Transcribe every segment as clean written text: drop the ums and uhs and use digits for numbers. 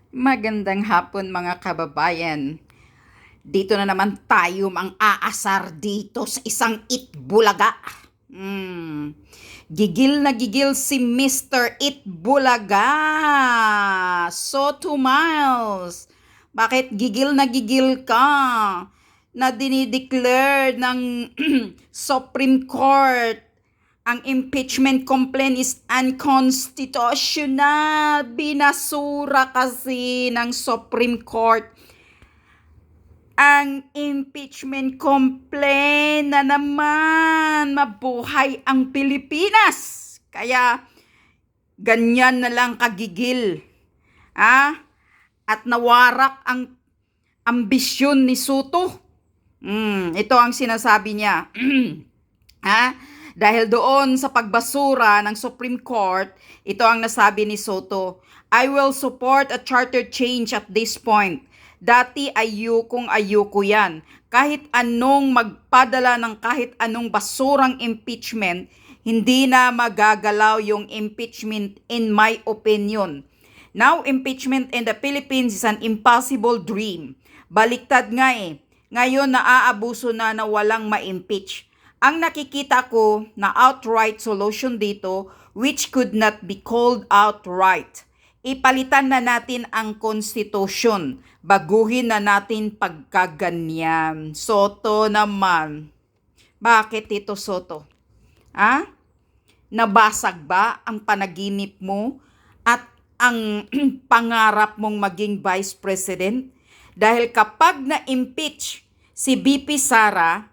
Magandang hapon mga kababayan. Dito na naman tayo mang-aasar dito sa isang Itbulaga. Hmm. Gigil na gigil si Mr. Itbulaga. Soto Miles. Bakit gigil na gigil ka? Na dinideclare ng Supreme Court ang impeachment complaint is unconstitutional. Binasura kasi ng Supreme Court ang impeachment complaint na naman. Mabuhay ang Pilipinas. Kaya ganyan na lang kagigil. At nawarak ang ambisyon ni Soto. Ito ang sinasabi niya. Dahil doon sa pagbasura ng Supreme Court, ito ang nasabi ni Soto, I will support a charter change at this point. Dati ayoko yan. Kahit anong magpadala ng kahit anong basurang impeachment, hindi na magagalaw yung impeachment in my opinion. Now, impeachment in the Philippines is an impossible dream. Baliktad nga eh. Ngayon naaabuso na walang ma-impeach. Ang nakikita ko na outright solution dito, which could not be called outright. Ipalitan na natin ang konstitusyon. Baguhin na natin pagkaganyan. Soto naman. Bakit ito, Soto? Nabasag ba ang panaginip mo at ang pangarap mong maging Vice President? Dahil kapag na-impeach si BP Sara,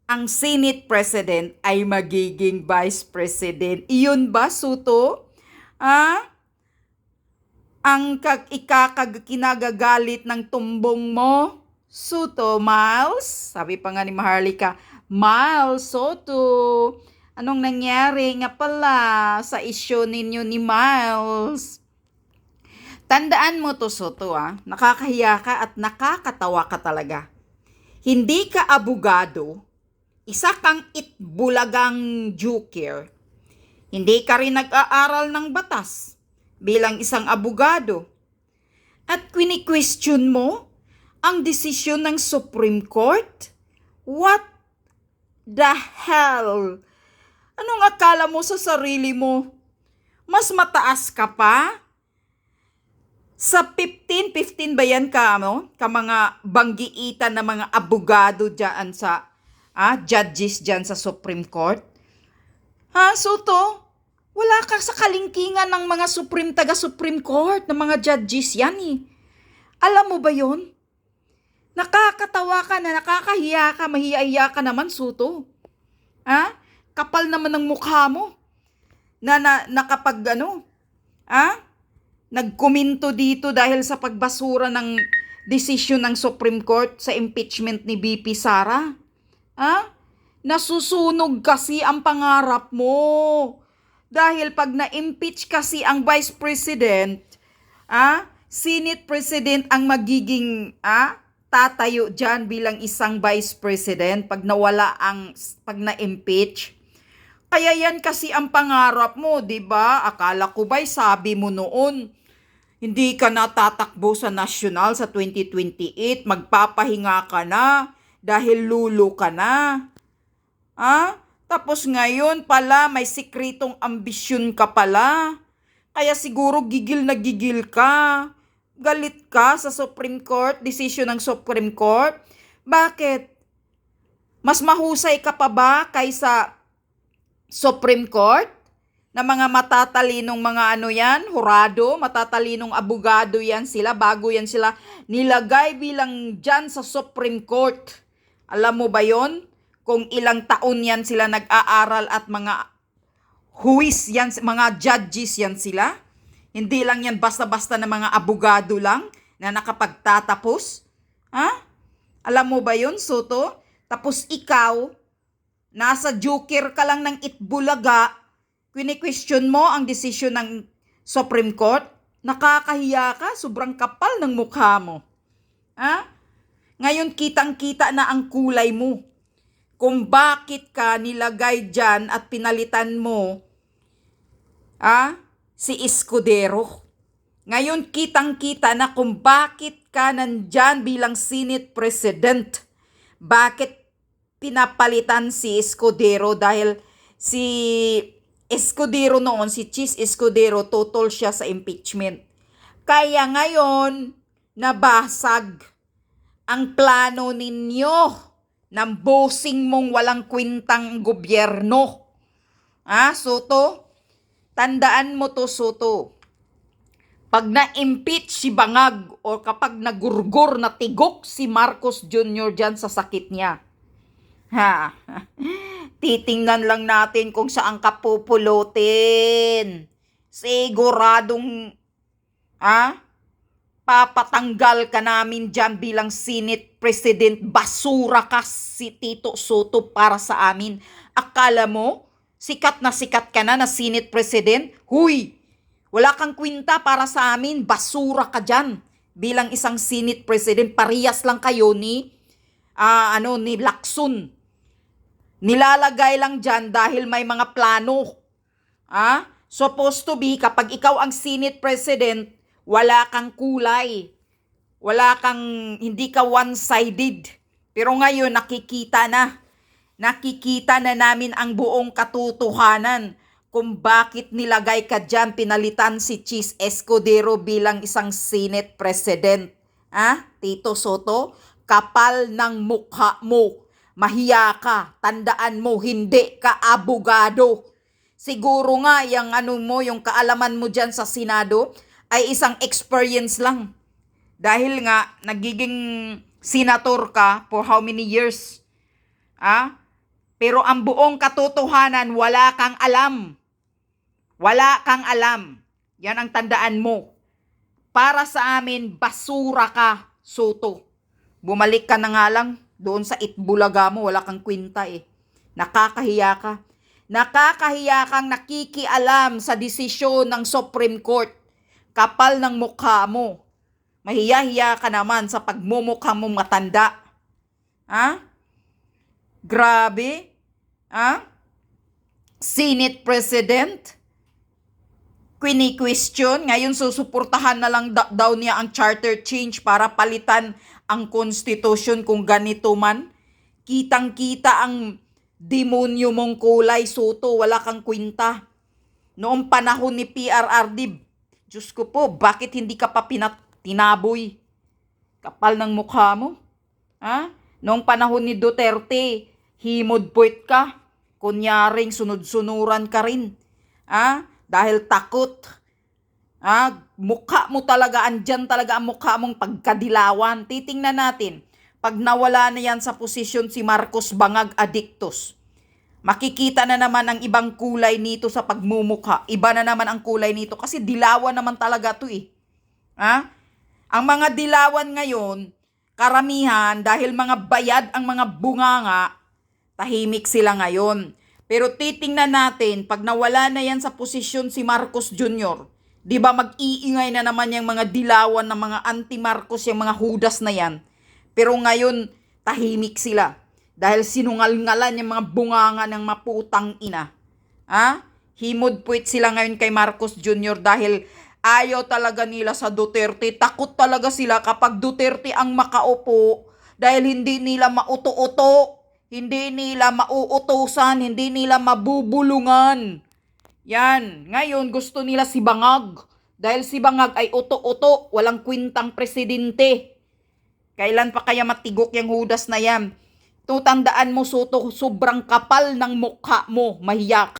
ang Senate President ay magiging Vice President. Iyon ba, Soto? Ang kinagagalit ng tumbong mo? Soto, Miles? Sabi pa nga ni Maharlika, Miles, Soto, anong nangyari nga pala sa isyu ninyo ni Miles? Tandaan mo to, Soto, nakakahiya ka at nakakatawa ka talaga. Hindi ka abogado, isa kang Itbulagang joker. Hindi ka rin nag-aaral ng batas bilang isang abogado. At kwini-question mo ang desisyon ng Supreme Court? What the hell? Anong akala mo sa sarili mo? Mas mataas ka pa? Sa 15 ba yan ka mga banggiitan na mga abogado dyan sa judges dyan sa Supreme Court? Soto? Wala ka sa kalingkingan ng mga taga-Supreme Court, ng mga judges yan eh. Alam mo ba yon? Nakakatawa ka na, nakakahiya ka, mahiya ka naman, Soto. Kapal naman ng mukha mo. Nakapag nagkomento dito dahil sa pagbasura ng desisyon ng Supreme Court sa impeachment ni BP Sara. Nasusunog kasi ang pangarap mo. Dahil pag na-impeach kasi ang Vice President, Senate President ang magiging tatayo dyan bilang isang Vice President pag pag na-impeach. Kaya yan kasi ang pangarap mo, di ba? Akala ko ba'y sabi mo noon, hindi ka na tatakbo sa national sa 2028, magpapahinga ka na dahil lulo ka na. Tapos ngayon pala may sikretong ambisyon ka pala. Kaya siguro gigil na gigil ka. Galit ka sa Supreme Court, decision ng Supreme Court. Bakit? Mas mahusay ka pa ba kaysa Supreme Court? Na mga matatalinong mga hurado, matatalinong abogado yan sila, bago yan sila nilagay bilang dyan sa Supreme Court. Alam mo ba yon? Kung ilang taon yan sila nag-aaral at mga huwis yan, mga judges yan sila. Hindi lang yan basta-basta na mga abogado lang na nakapagtatapos. Alam mo ba yun, Soto? Tapos ikaw, nasa joker ka lang ng Itbulaga, kwini-question mo ang desisyon ng Supreme Court? Nakakahiya ka, sobrang kapal ng mukha mo. Ngayon kitang-kita na ang kulay mo. Kung bakit ka nilagay dyan at pinalitan mo si Escudero. Ngayon kitang-kita na kung bakit ka nandyan bilang Senate President. Bakit pinapalitan si Escudero dahil si Escudero noon, si Chis Escudero, tutol siya sa impeachment. Kaya ngayon, nabasag ang plano ninyo ng bossing mong walang kwintang gobyerno. Soto? Tandaan mo to, Soto. Pag na-impeach si Bangag o kapag nagurgur na tigok si Marcos Jr. dyan sa sakit niya, titingnan lang natin kung saan ka pupulutin. Siguradong, papatanggal ka namin dyan bilang Senate President. Basura ka si Tito Soto para sa amin. Akala mo, sikat na Senate President? Huy! Wala kang kwinta para sa amin, basura ka dyan. Bilang isang Senate President, parehas lang kayo ni Lacson. Nilalagay lang dyan dahil may mga plano. Supposed to be, kapag ikaw ang Senate President, wala kang kulay. Hindi ka one-sided. Pero ngayon, nakikita na namin ang buong katotohanan kung bakit nilagay ka dyan, pinalitan si Chis Escudero bilang isang Senate President. Tito Soto, kapal ng mukha mo. Mahiya ka. Tandaan mo, hindi ka abogado. Siguro nga, yung kaalaman mo dyan sa Senado ay isang experience lang. Dahil nga, nagiging senator ka for how many years? Pero ang buong katotohanan, wala kang alam. Wala kang alam. Yan ang tandaan mo. Para sa amin, basura ka, Soto. Bumalik ka na nga lang doon sa Itbulaga mo. Wala kang kwinta eh. Nakakahiya ka. Nakakahiya kang nakikialam sa desisyon ng Supreme Court. Kapal ng mukha mo. Mahiya-hiya ka naman sa pagmumukha mong matanda. Grabe. Senate President? Quini-question, ngayon susuportahan na lang daw niya ang charter change para palitan ang constitution kung ganito man. Kitang-kita ang demonyo mong kulay, Soto, wala kang kwinta. Noong panahon ni PRRD, Diyos ko po, bakit hindi ka pa tinaboy? Kapal ng mukha mo. Noong panahon ni Duterte, himod-point ka. Kunyaring sunod-sunuran ka rin. Dahil takot. Mukha mo talaga, andyan talaga ang mukha mong pagkadilawan. Titingnan natin, pag nawala na yan sa posisyon si Marcos Bangag Adictos, makikita na naman ang ibang kulay nito sa pagmumukha. Iba na naman ang kulay nito kasi dilawan naman talaga to eh. Ang mga dilawan ngayon, karamihan, dahil mga bayad ang mga bunganga, tahimik sila ngayon. Pero titingnan natin, pag nawala na yan sa posisyon si Marcos Jr., di ba mag-iingay na naman yung mga dilawan ng mga anti-Marcos, yung mga hudas na yan. Pero ngayon, tahimik sila. Dahil sinungal-ngalan yung mga bunganga ng maputang ina. Himod-puwit sila ngayon kay Marcos Jr. dahil ayaw talaga nila sa Duterte. Takot talaga sila kapag Duterte ang makaupo dahil hindi nila mauto-uto. Hindi nila mauutosan, hindi nila mabubulungan. Yan. Ngayon, gusto nila si Bangag. Dahil si Bangag ay uto-uto, walang kwintang presidente. Kailan pa kaya matigok yung hudas na yan? Tutandaan mo, Soto, sobrang kapal ng mukha mo. Mahiya